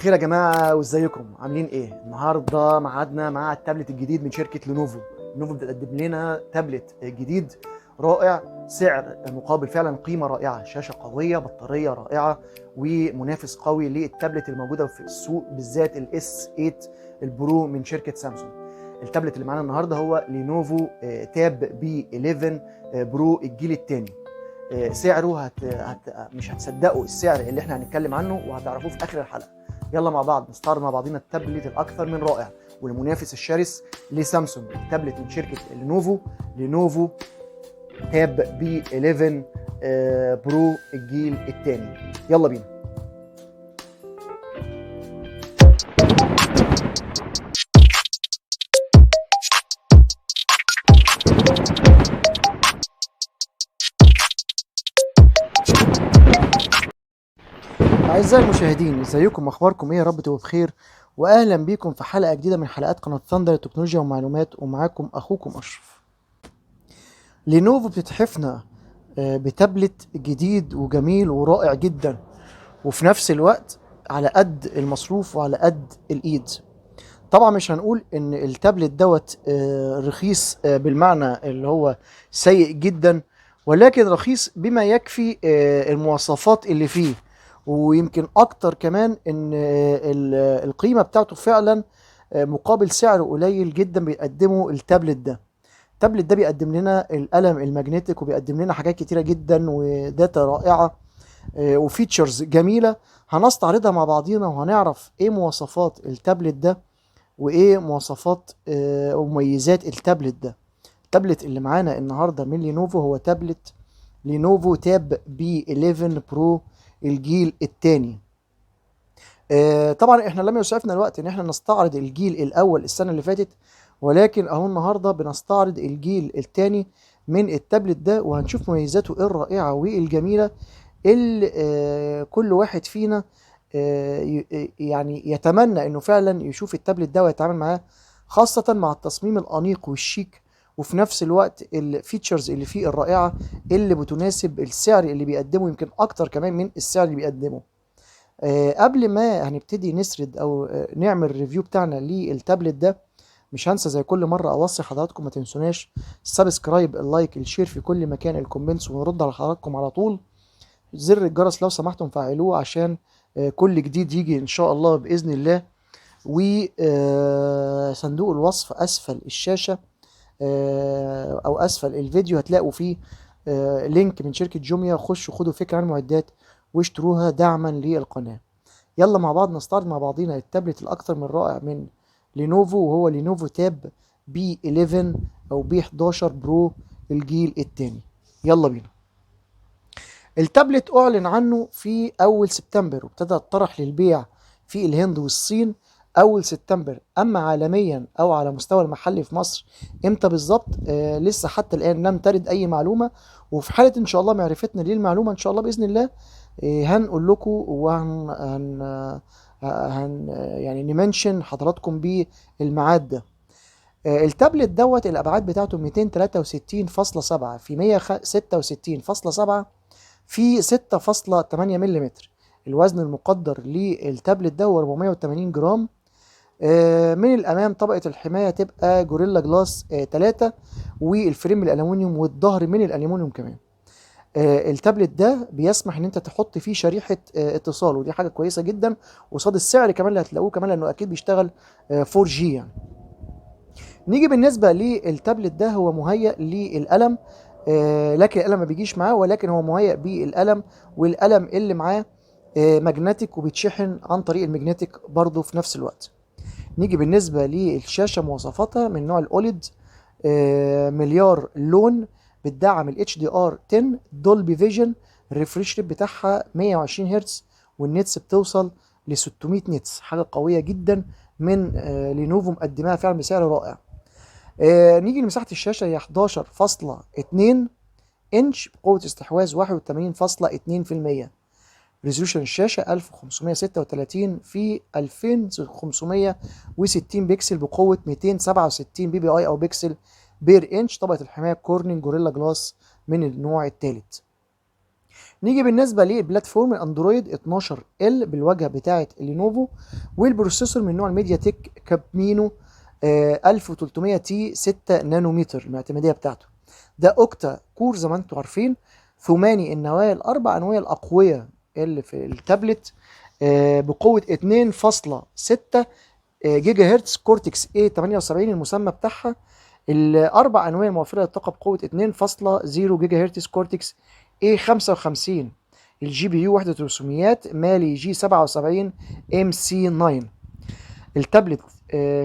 خير يا جماعة، وازيكم عاملين ايه؟ النهاردة معادنا مع التابلت الجديد من شركة لينوفو. لينوفو بتقدم لنا تابلت جديد رائع، سعر مقابل فعلا قيمة رائعة، شاشة قوية، بطارية رائعة، ومنافس قوي للتابلت الموجودة في السوق، بالذات الاس 8 البرو من شركة سامسونج. التابلت اللي معانا النهاردة هو لينوفو تاب بي 11 برو الجيل الثاني. سعره مش هتصدقوا السعر اللي احنا هنتكلم عنه، وهتعرفوه في اخر الحلقه. يلا مع بعض نستعرض مع بعضنا التابلت الاكثر من رائع والمنافس الشرس لسامسونج، التابلت من شركه لينوفو تاب بي 11 برو الجيل الثاني. يلا بينا. أعزائي المشاهدين، ازيكم؟ اخباركم ايه؟ يا رب تبقوا بخير، واهلا بيكم في حلقه جديده من حلقات قناه ثاندر التكنولوجيا والمعلومات، ومعاكم اخوكم اشرف. لينوفو بتتحفنا بتابلت جديد وجميل ورائع جدا، وفي نفس الوقت على قد المصروف وعلى قد الايد. طبعا مش هنقول ان التابلت دوت رخيص بالمعنى اللي هو سيء جدا، ولكن رخيص بما يكفي المواصفات اللي فيه، ويمكن اكتر كمان ان القيمة بتاعته فعلا مقابل سعر قليل جدا بيقدمه التابلت ده. التابلت ده بيقدم لنا القلم الماجنتيك، وبيقدم لنا حاجات كتيرة جدا وداتا رائعة وفيتشرز جميلة. هنستعرضها مع بعضينا وهنعرف ايه مواصفات التابلت ده، وايه مواصفات ومميزات التابلت ده. التابلت اللي معانا النهارده من لينوفو هو تابلت لينوفو تاب بي 11 برو الجيل الثاني. طبعا احنا لم يسعفنا الوقت ان احنا نستعرض الجيل الاول السنه اللي فاتت، ولكن اهو النهارده بنستعرض الجيل الثاني من التابلت ده، وهنشوف مميزاته الرائعه والجميله اللي كل واحد فينا يعني يتمنى انه فعلا يشوف التابلت ده ويتعامل معاه، خاصة مع التصميم الأنيق والشيك، وفي نفس الوقت الفيتشرز اللي فيه الرائعة اللي بتناسب السعر اللي بيقدمه، يمكن أكتر كمان من السعر اللي بيقدمه. قبل ما هنبتدي نسرد أو نعمل ريفيو بتاعنا للتابلت ده، مش هنسى زي كل مرة أوصي حضراتكم ما تنسوناش السبسكرايب، اللايك، الشير في كل مكان، الكومنتس، ونرد على حضراتكم على طول. زر الجرس لو سمحتم فعلوه عشان كل جديد يجي ان شاء الله باذن الله. وصندوق الوصف اسفل الشاشه او اسفل الفيديو هتلاقوا فيه لينك من شركه جوميا، خشوا خدوا فكره عن المعدات واشتروها دعما للقناه. يلا مع بعض نستعرض مع بعضينا التابلت الاكثر من رائع من لينوفو، وهو لينوفو تاب بي 11 او بي 11 برو الجيل الثاني. يلا بينا. التابلت أعلن عنه في أول سبتمبر، وابتدى الطرح للبيع في الهند والصين أول سبتمبر. أما عالميا أو على مستوى المحلي في مصر إمتى بالظبط؟ لسه حتى الآن لم ترد أي معلومة، وفي حالة إن شاء الله معرفتنا للمعلومة إن شاء الله بإذن الله هنقول لكم وهن هن هن يعني نمنشن حضراتكم بالميعاد ده. التابلت دوت الأبعاد بتاعته 263.7 في 166.7 في 6.8 ملم. الوزن المقدر للتابلت ده هو 480 جرام. من الامام طبقه الحمايه تبقى جوريلا جلاس 3، والفريم الالومنيوم، والظهر من الالومنيوم كمان. التابلت ده بيسمح ان انت تحط فيه شريحه اتصال، ودي حاجه كويسه جدا قصاد السعر كمان اللي هتلاقوه كمان، لانه اكيد بيشتغل 4G يعني. نيجي بالنسبه للتابلت ده، هو مهيأ للقلم، لكن القلم ما بيجيش معاه، ولكن هو مهيأ بالقلم، والقلم اللي معاه ماجنتيك وبيتشحن عن طريق الماجنتيك برضه في نفس الوقت. نيجي بالنسبة للشاشة، مواصفاتها من نوع الأوليد، مليار لون، بتدعم ال HDR 10 دولبي فيجن، الريفريش ريت بتاعها 120 هرتز، والنتس بتوصل ل 600 نتس، حاجة قوية جدا من لينوفو، مقدماها فعلا بسعر رائع. نيجي لمساحة الشاشة، هي 11.2 انش بقوة استحواذ 81.2%. ريزولوشن الشاشة 1536 في 2560 بكسل بقوة 267 بي بي اي او بكسل بير انش. طبقة الحماية كورنينج جوريلا جلاس من النوع الثالث. نيجي بالنسبة للبلاتفورم الاندرويد 12 ال بالواجهة بتاعة لينوفو، والبروسيسور من نوع الميديا تك كابمينو 1300 تي 6 نانومتر الاعتمادية بتاعته. ده اوكتا كور زي ما انتم عارفين، ثماني النواة، الاربع انواع الاقوية اللي في التابلت بقوة 2.6 جيجا هرتز كورتكس A 78 المسمى بتاعها. الاربع انواع الموفره للطاقه بقوه 2.0 جيجا هرتز كورتكس A 55. الجي بي يو وحده رسوميات مالي جي 77 ام سي 9. التابلت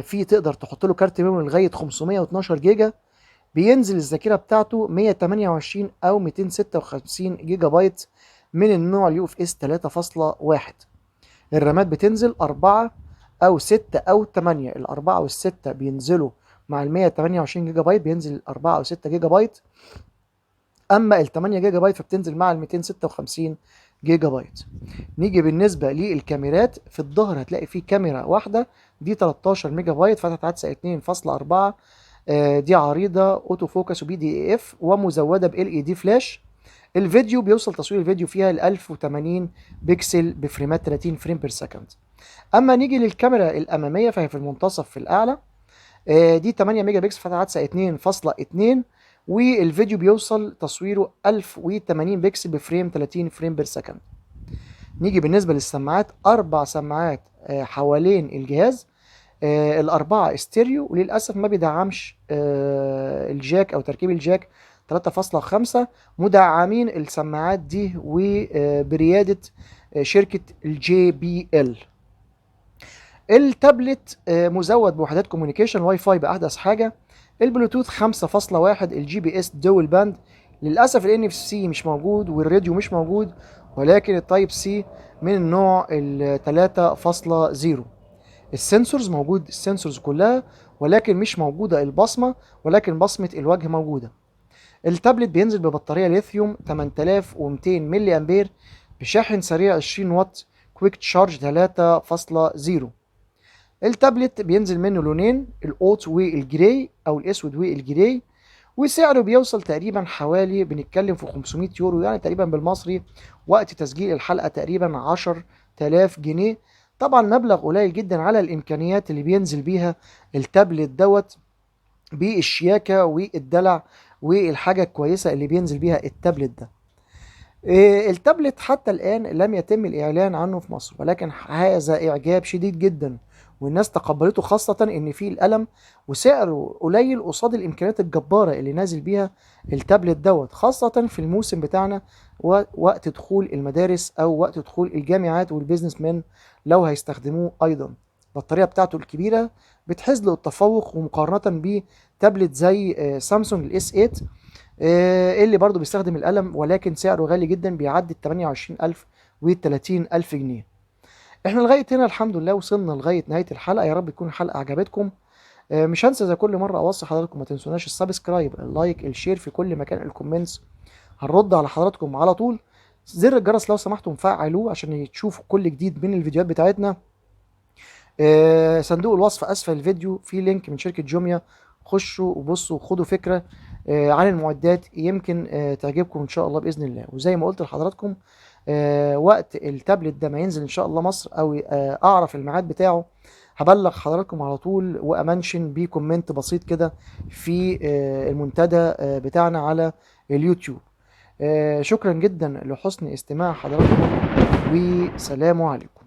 فيه تقدر تحط له كارت ميموري لغايه 512 جيجا. بينزل الذاكره بتاعته 128 او 256 جيجا بايت من النوع اليو اف اس 3.1. الرامات بتنزل 4 او 6 او 8. الاربعة والستة بينزلوا مع ال 128 جيجا بايت، بينزل 4 او 6 جيجا بايت. اما ال 8 جيجا بايت فبتنزل مع ال 256 جيجا بايت. نيجي بالنسبة للكاميرات، في الظهر هتلاقي فيه كاميرا واحدة دي 13 ميجا بايت فتحة عدسة 2.4. دي عريضة اوتو فوكس وبي دي اي اف ومزودة بال اي دي فلاش. الفيديو بيوصل تصوير الفيديو فيها ل 1080 بكسل بفريمات 30 فريم بير سكند. اما نيجي للكاميرا الاماميه فهي في المنتصف في الاعلى. دي 8 ميجا بكسل فتحه عدسه 2.2، والفيديو بيوصل تصويره 1080 بكسل بفريم 30 فريم بير سكند. نيجي بالنسبه للسماعات، اربع سماعات حوالين الجهاز، الاربعه استيريو، وللاسف ما بيدعمش الجاك او تركيب الجاك 3.5. مدعمين السماعات دي وبرياده شركه الجي بي ال. التابلت مزود بوحدات كوميونيكيشن واي فاي باحدث حاجه، البلوتوث 5.1، الجي بي اس دول باند. للاسف الان اف سي مش موجود والراديو مش موجود، ولكن التايب سي من النوع ال 3.0. السنسورز موجود، السنسورز كلها، ولكن مش موجوده البصمه، ولكن بصمه الوجه موجوده. التابلت بينزل ببطاريه ليثيوم 8200 ملي امبير بشاحن سريع 20 واط كويك تشارج 3.0. التابلت بينزل منه لونين، الاوت والجراي او الاسود والجراي، وسعره بيوصل تقريبا حوالي بنتكلم في 500 يورو، يعني تقريبا بالمصري وقت تسجيل الحلقة تقريبا 10,000 جنيه. طبعا مبلغ قليل جدا على الامكانيات اللي بينزل بيها التابلت دوت، بالشياكة والدلع والحاجة الكويسة اللي بينزل بيها التابلت ده. التابلت حتى الآن لم يتم الإعلان عنه في مصر، ولكن هذا إعجاب شديد جدا والناس تقبلته، خاصة إن فيه القلم وسعره قليل قصاد الإمكانيات الجبارة اللي نازل بيها التابلت دوت، خاصة في الموسم بتاعنا ووقت دخول المدارس أو وقت دخول الجامعات والبيزنس مان لو هيستخدموه أيضا. البطارية بتاعته الكبيرة بتحز له التفوق، ومقارنة بتابلت زي سامسونج الاس 8 اللي برضو بيستخدم القلم، ولكن سعره غالي جدا بيعدي ال 28,000 و 30,000 جنيه. احنا لغاية هنا الحمد لله وصلنا لغاية نهاية الحلقة، يا رب تكون الحلقة عجبتكم. مش هنسى زي كل مرة اوصي حضراتكم ما تنسوناش السبسكرايب، اللايك، الشير في كل مكان، الكومنتس هنرد على حضراتكم على طول. زر الجرس لو سمحتم فعلوه عشان تشوفوا كل جديد من الفيديوهات بتاعتنا. صندوق الوصف اسفل الفيديو في لينك من شركة جوميا، خشوا وبصوا وخدوا فكرة عن المعدات، يمكن تعجبكم ان شاء الله باذن الله. وزي ما قلت لحضراتكم وقت التابلت ده ما ينزل ان شاء الله مصر او اعرف الميعاد بتاعه هبلغ حضراتكم على طول، وامنشن بيه كومنت بسيط كده في المنتدى بتاعنا على اليوتيوب. شكرا جدا لحسن استماع حضراتكم، وسلام عليكم.